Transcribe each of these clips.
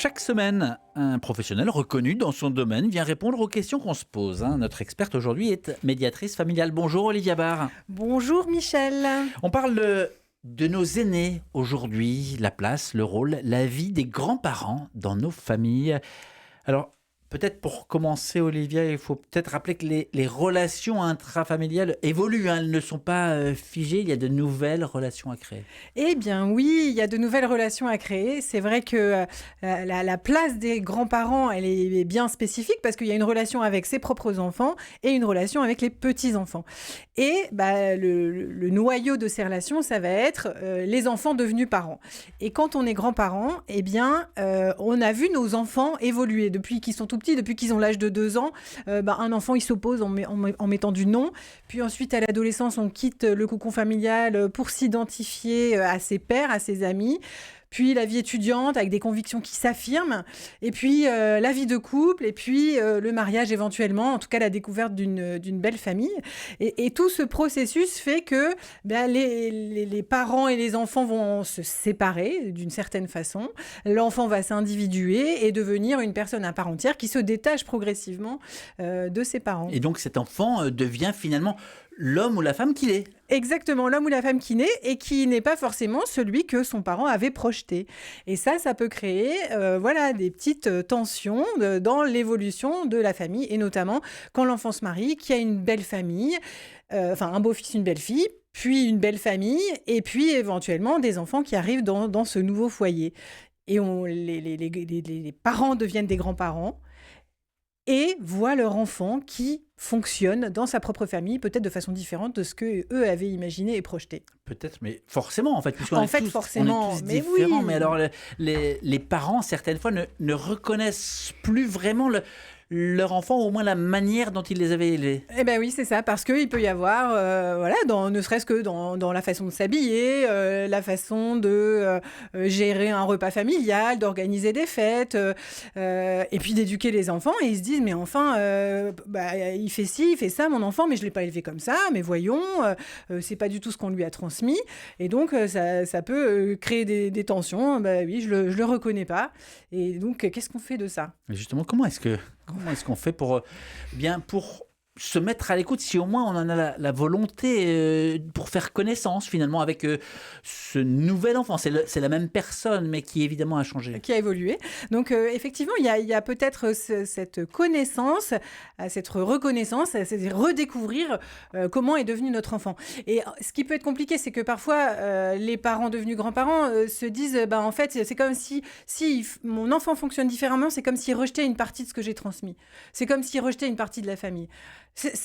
Chaque semaine, un professionnel reconnu dans son domaine vient répondre aux questions qu'on se pose. Notre experte aujourd'hui est médiatrice familiale. Bonjour Olivia Barr. Bonjour Michel. On parle de nos aînés aujourd'hui, la place, le rôle, la vie des grands-parents dans nos familles. Alors, peut-être pour commencer Olivia, il faut peut-être rappeler que les relations intrafamiliales évoluent. Elles ne sont pas figées, il y a de nouvelles relations à créer. Eh bien oui, il y a de nouvelles relations à créer. C'est vrai que la place des grands-parents, elle est bien spécifique parce qu'il y a une relation avec ses propres enfants et une relation avec les petits-enfants. Et le noyau de ces relations, ça va être les enfants devenus parents. Et quand on est grands-parents, eh bien, on a vu nos enfants évoluer depuis qu'ils sont tout petits, depuis qu'ils ont l'âge de 2 ans. Un enfant, il s'oppose en mettant du non. Puis ensuite, à l'adolescence, on quitte le cocon familial pour s'identifier à ses pairs, à ses amis. Puis la vie étudiante avec des convictions qui s'affirment. Et puis la vie de couple. Et puis le mariage éventuellement. En tout cas, la découverte d'une belle famille. Et tout ce processus fait que les parents et les enfants vont se séparer d'une certaine façon. L'enfant va s'individuer et devenir une personne à part entière qui se détache progressivement de ses parents. Et donc cet enfant devient finalement l'homme ou la femme qu'il est. Exactement, l'homme ou la femme qui naît et qui n'est pas forcément celui que son parent avait projeté. Et ça peut créer des petites tensions dans l'évolution de la famille et notamment quand l'enfant se marie, qu'il y a une belle famille, un beau-fils, une belle-fille, puis une belle famille et puis éventuellement des enfants qui arrivent dans ce nouveau foyer. Et les parents deviennent des grands-parents et voient leur enfant qui fonctionne dans sa propre famille, peut-être de façon différente de ce qu'eux avaient imaginé et projeté. Peut-être, mais forcément, en fait, puisqu'on En est fait, tous, forcément, on est tous mais différents. oui. Mais alors, les parents, certaines fois, ne reconnaissent plus vraiment leur enfant, ou au moins la manière dont ils les avaient élevés. Eh bien oui, c'est ça, parce qu'il peut y avoir, ne serait-ce que dans la façon de s'habiller, la façon de gérer un repas familial, d'organiser des fêtes, et puis d'éduquer les enfants. Et ils se disent, mais enfin, il fait ci, il fait ça, mon enfant, mais je ne l'ai pas élevé comme ça, mais voyons, c'est pas du tout ce qu'on lui a transmis. Et donc, ça peut créer des tensions. Oui, je le reconnais pas. Et donc, qu'est-ce qu'on fait de ça ? Mais justement, comment est-ce qu'on fait pour se mettre à l'écoute, si au moins on en a la volonté pour faire connaissance finalement avec ce nouvel enfant. C'est la même personne, mais qui évidemment a changé. Qui a évolué. Donc effectivement, il y a peut-être cette connaissance, cette reconnaissance, c'est redécouvrir comment est devenu notre enfant. Et ce qui peut être compliqué, c'est que parfois les parents devenus grands-parents se disent, en fait, c'est comme si mon enfant fonctionne différemment, c'est comme s'il rejetait une partie de ce que j'ai transmis. C'est comme s'il rejetait une partie de la famille.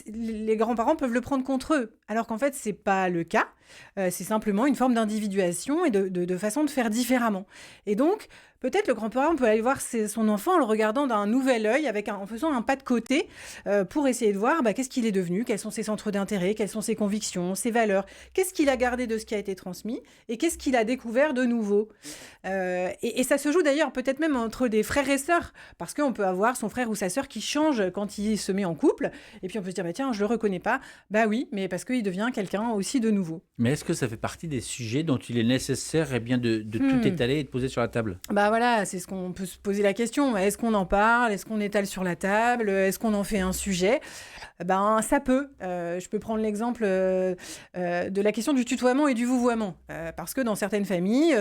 Les grands-parents peuvent le prendre contre eux, alors qu'en fait, c'est pas le cas. C'est simplement une forme d'individuation et de façon de faire différemment. Et donc, peut-être le grand-parent peut aller voir son enfant en le regardant d'un nouvel œil, en faisant un pas de côté pour essayer de voir qu'est-ce qu'il est devenu, quels sont ses centres d'intérêt, quelles sont ses convictions, ses valeurs, qu'est-ce qu'il a gardé de ce qui a été transmis et qu'est-ce qu'il a découvert de nouveau. Et ça se joue d'ailleurs peut-être même entre des frères et sœurs, parce qu'on peut avoir son frère ou sa sœur qui change quand il se met en couple, et puis on peut se dire, tiens, je le reconnais pas. Oui, mais parce qu'il devient quelqu'un aussi de nouveau. Mais est-ce que ça fait partie des sujets dont il est nécessaire de tout étaler et de poser sur la table ? Voilà, c'est ce qu'on peut se poser la question. Est-ce qu'on en parle ? Est-ce qu'on étale sur la table ? Est-ce qu'on en fait un sujet ? Ça peut. Je peux prendre l'exemple de la question du tutoiement et du vouvoiement. Parce que dans certaines familles,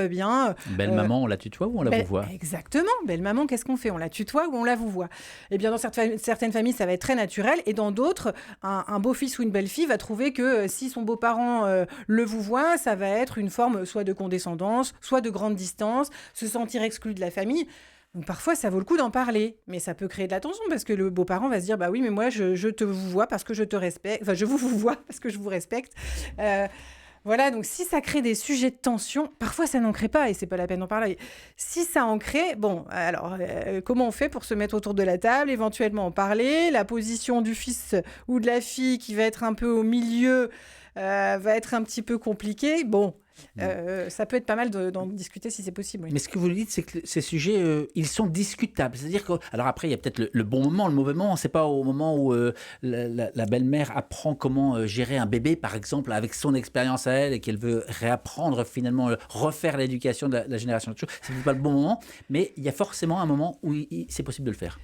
Belle maman, on la tutoie ou on la vouvoie ? Exactement. Belle maman, qu'est-ce qu'on fait ? On la tutoie ou on la vouvoie ? Eh bien, dans certaines familles, ça va être très naturel. Et dans d'autres, un beau-fils ou une belle-fille va trouver que si son beau-parent le vouvoie, ça va être une forme soit de condescendance, soit de grande distance, se sentir exclu de la famille. Donc parfois, ça vaut le coup d'en parler, mais ça peut créer de la tension parce que le beau-parent va se dire, oui, mais moi, je te vouvoie parce que je te respecte, je vous vouvoie parce que je vous respecte. Voilà, donc si ça crée des sujets de tension, parfois ça n'en crée pas et c'est pas la peine d'en parler. Si ça en crée, comment on fait pour se mettre autour de la table, éventuellement en parler ? La position du fils ou de la fille qui va être un peu au milieu va être un petit peu compliquée. Ça peut être pas mal d'en discuter si c'est possible. Oui. Mais ce que vous dites, c'est que ces sujets, ils sont discutables. C'est-à-dire que, alors après, il y a peut-être le bon moment, le mauvais moment. C'est pas au moment où la belle-mère apprend comment gérer un bébé, par exemple, avec son expérience à elle, et qu'elle veut réapprendre finalement, refaire l'éducation de la génération de choses. C'est peut-être pas le bon moment, mais il y a forcément un moment où c'est possible de le faire.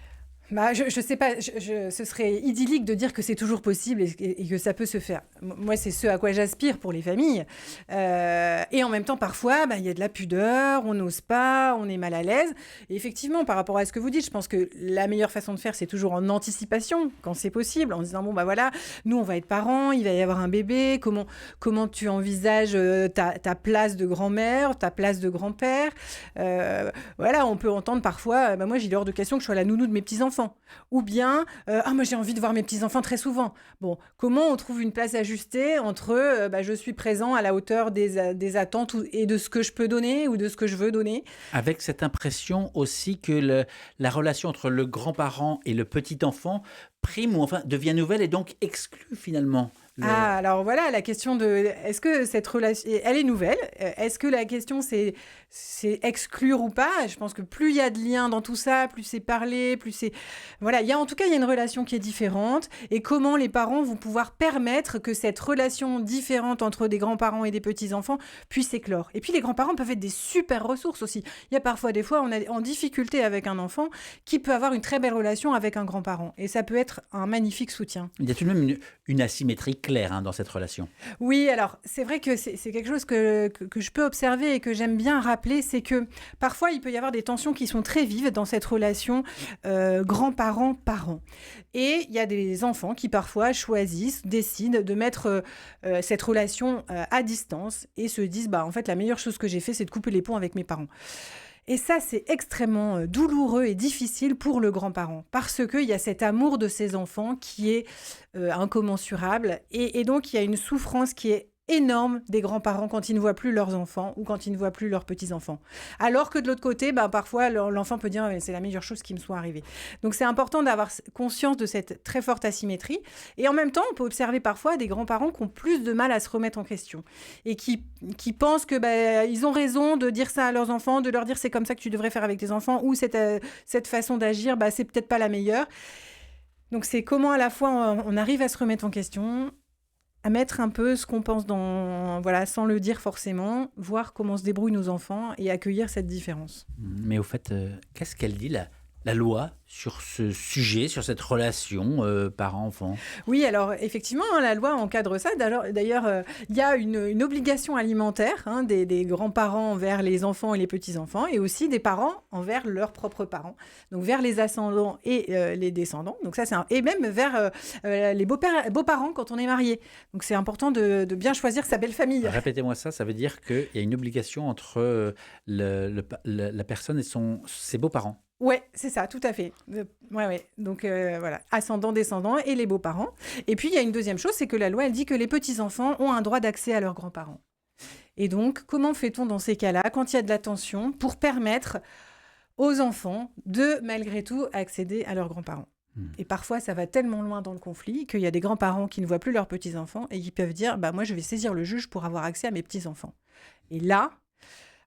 Bah, je sais pas, ce serait idyllique de dire que c'est toujours possible et que ça peut se faire. Moi, c'est ce à quoi j'aspire pour les familles. Et en même temps, parfois, il y a de la pudeur, on n'ose pas, on est mal à l'aise. Et effectivement, par rapport à ce que vous dites, je pense que la meilleure façon de faire, c'est toujours en anticipation, quand c'est possible, en disant, bon, voilà, nous, on va être parents, il va y avoir un bébé, comment tu envisages ta place de grand-mère, ta place de grand-père. Voilà, on peut entendre parfois, moi, j'ai hors de question que je sois la nounou de mes petits-enfants. Ou bien, moi j'ai envie de voir mes petits-enfants très souvent. Bon, comment on trouve une place ajustée entre je suis présent à la hauteur des attentes et de ce que je peux donner ou de ce que je veux donner. Avec cette impression aussi que la relation entre le grand-parent et le petit-enfant prime ou enfin devient nouvelle et donc exclut finalement. Alors voilà, la question de est-ce que cette relation, elle est nouvelle? Est-ce que la question c'est exclure ou pas? Je pense que plus il y a de liens dans tout ça, plus c'est parlé, plus c'est... Voilà, en tout cas, il y a une relation qui est différente. Et comment les parents vont pouvoir permettre que cette relation différente entre des grands-parents et des petits-enfants puisse éclore. Et puis les grands-parents peuvent être des super ressources aussi. Il y a parfois des fois, on est en difficulté avec un enfant qui peut avoir une très belle relation avec un grand-parent. Et ça peut être un magnifique soutien. Il y a tout de même une asymétrie claire dans cette relation. Oui, alors c'est vrai que c'est quelque chose que je peux observer et que j'aime bien rappeler, c'est que parfois il peut y avoir des tensions qui sont très vives dans cette relation grands-parents-parents. Et il y a des enfants qui parfois décident de mettre cette relation à distance et se disent, en fait la meilleure chose que j'ai fait, c'est de couper les ponts avec mes parents. Et ça, c'est extrêmement douloureux et difficile pour le grand-parent parce qu'il y a cet amour de ses enfants qui est incommensurable et donc il y a une souffrance qui est énorme des grands-parents quand ils ne voient plus leurs enfants ou quand ils ne voient plus leurs petits-enfants. Alors que de l'autre côté, parfois, l'enfant peut dire « c'est la meilleure chose qui me soit arrivée ». Donc, c'est important d'avoir conscience de cette très forte asymétrie. Et en même temps, on peut observer parfois des grands-parents qui ont plus de mal à se remettre en question et qui pensent que ils ont raison de dire ça à leurs enfants, de leur dire « c'est comme ça que tu devrais faire avec tes enfants » ou cette façon d'agir, c'est peut-être pas la meilleure. Donc, c'est comment à la fois on arrive à se remettre en question, à mettre un peu ce qu'on pense sans le dire forcément, voir comment se débrouillent nos enfants et accueillir cette différence. Mais au fait, qu'est-ce qu'elle dit la loi sur ce sujet, sur cette relation parent-enfant? Oui, alors effectivement, la loi encadre ça. D'ailleurs, il y a une obligation alimentaire des grands-parents envers les enfants et les petits-enfants, et aussi des parents envers leurs propres parents, donc vers les ascendants et les descendants. Donc ça, et même vers les beaux-parents quand on est marié. Donc c'est important de bien choisir sa belle famille. Répétez-moi ça veut dire qu'il y a une obligation entre la personne et ses beaux-parents. Ouais, c'est ça, tout à fait. Ouais. Donc voilà, ascendant, descendant et les beaux-parents. Et puis il y a une deuxième chose, c'est que la loi elle dit que les petits-enfants ont un droit d'accès à leurs grands-parents. Et donc, comment fait-on dans ces cas-là, quand il y a de la tension, pour permettre aux enfants de, malgré tout, accéder à leurs grands-parents? Et parfois, ça va tellement loin dans le conflit qu'il y a des grands-parents qui ne voient plus leurs petits-enfants et qui peuvent dire « moi, je vais saisir le juge pour avoir accès à mes petits-enfants ». Et là...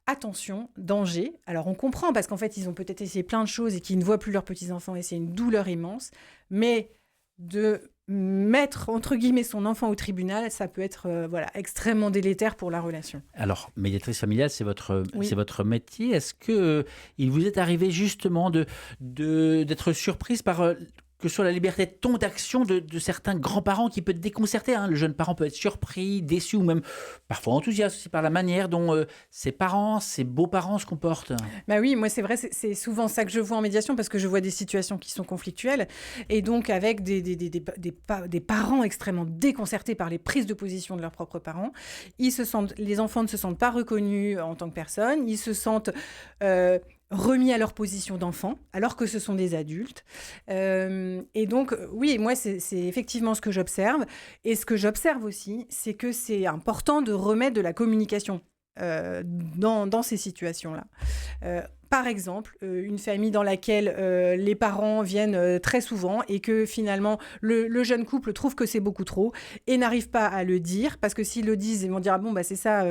attention, danger. Alors on comprend parce qu'en fait ils ont peut-être essayé plein de choses et qu'ils ne voient plus leurs petits-enfants et c'est une douleur immense. Mais de mettre entre guillemets son enfant au tribunal, ça peut être extrêmement délétère pour la relation. Alors médiatrice familiale, c'est votre métier. Est-ce que il vous est arrivé justement d'être surprise par que ce soit la liberté de ton d'action de certains grands-parents qui peut te déconcerter. Le jeune parent peut être surpris, déçu ou même parfois enthousiaste aussi par la manière dont ses parents, ses beaux-parents se comportent. Oui, moi c'est vrai, c'est souvent ça que je vois en médiation parce que je vois des situations qui sont conflictuelles et donc avec des parents extrêmement déconcertés par les prises de position de leurs propres parents. Les enfants ne se sentent pas reconnus en tant que personnes, ils se sentent... remis à leur position d'enfant, alors que ce sont des adultes. Et donc, oui, moi, c'est effectivement ce que j'observe. Et ce que j'observe aussi, c'est que c'est important de remettre de la communication dans ces situations-là. Par exemple, une famille dans laquelle les parents viennent très souvent et que finalement le jeune couple trouve que c'est beaucoup trop et n'arrive pas à le dire parce que s'ils le disent, ils vont dire ah bon bah c'est ça,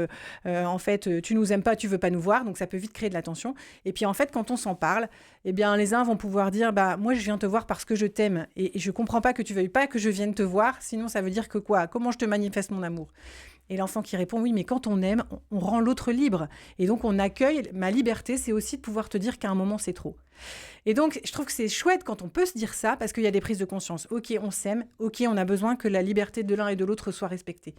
en fait tu nous aimes pas, tu veux pas nous voir, donc ça peut vite créer de la tension. Et puis en fait quand on s'en parle, eh bien les uns vont pouvoir dire bah moi je viens te voir parce que je t'aime et je comprends pas que tu veuilles pas que je vienne te voir, sinon ça veut dire que quoi? Comment je te manifeste mon amour? Et l'enfant qui répond, oui, mais quand on aime, on rend l'autre libre. Et donc, on accueille ma liberté, c'est aussi de pouvoir te dire qu'à un moment, c'est trop. Et donc, je trouve que c'est chouette quand on peut se dire ça, parce qu'il y a des prises de conscience. OK, on s'aime. OK, on a besoin que la liberté de l'un et de l'autre soit respectée.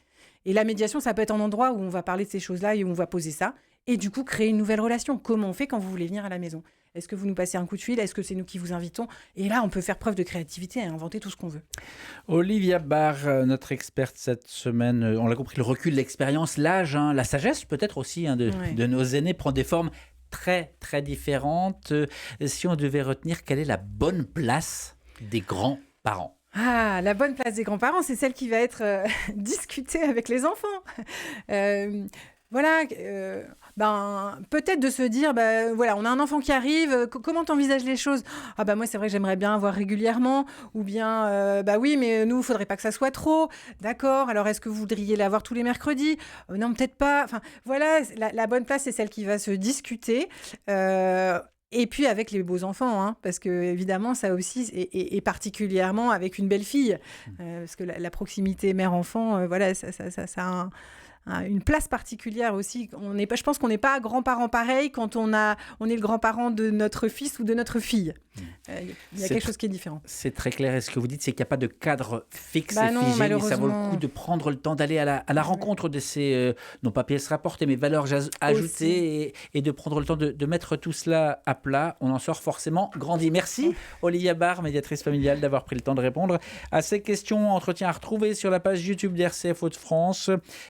Et la médiation, ça peut être un endroit où on va parler de ces choses-là et où on va poser ça. Et du coup, créer une nouvelle relation. Comment on fait quand vous voulez venir à la maison? Est-ce que vous nous passez un coup de fil? Est-ce que c'est nous qui vous invitons? Et là, on peut faire preuve de créativité et inventer tout ce qu'on veut. Olivia Barr, notre experte cette semaine, on l'a compris, le recul, l'expérience, l'âge, la sagesse peut-être aussi de nos aînés prend des formes très très différentes. Si on devait retenir, quelle est la bonne place des grands-parents? Ah, la bonne place des grands-parents, c'est celle qui va être discutée avec les enfants. Voilà, peut-être de se dire, voilà, on a un enfant qui arrive, comment t'envisages les choses? Ah moi c'est vrai que j'aimerais bien voir régulièrement, ou bien, oui, mais nous, il faudrait pas que ça soit trop. D'accord, alors est-ce que vous voudriez l'avoir tous les mercredis? Non, peut-être pas. Enfin, voilà, la bonne place, c'est celle qui va se discuter. Et puis avec les beaux enfants, parce que évidemment ça aussi, et particulièrement avec une belle fille, parce que la proximité mère-enfant, voilà, ça a une place particulière aussi. Je pense qu'on n'est pas grands-parents pareil quand on est le grand-parent de notre fils ou de notre fille. Il y a quelque chose qui est différent. C'est très clair. Et ce que vous dites, c'est qu'il n'y a pas de cadre fixe et non, figé, mais ça vaut le coup de prendre le temps d'aller à la rencontre de ces, non pas pièces rapportées, mais valeurs ajoutées et de prendre le temps de mettre tout cela à plat. On en sort forcément grandi. Merci Olivia Barr, médiatrice familiale, d'avoir pris le temps de répondre à ces questions. Entretien à retrouver sur la page YouTube d'RCF Hauts-de-France.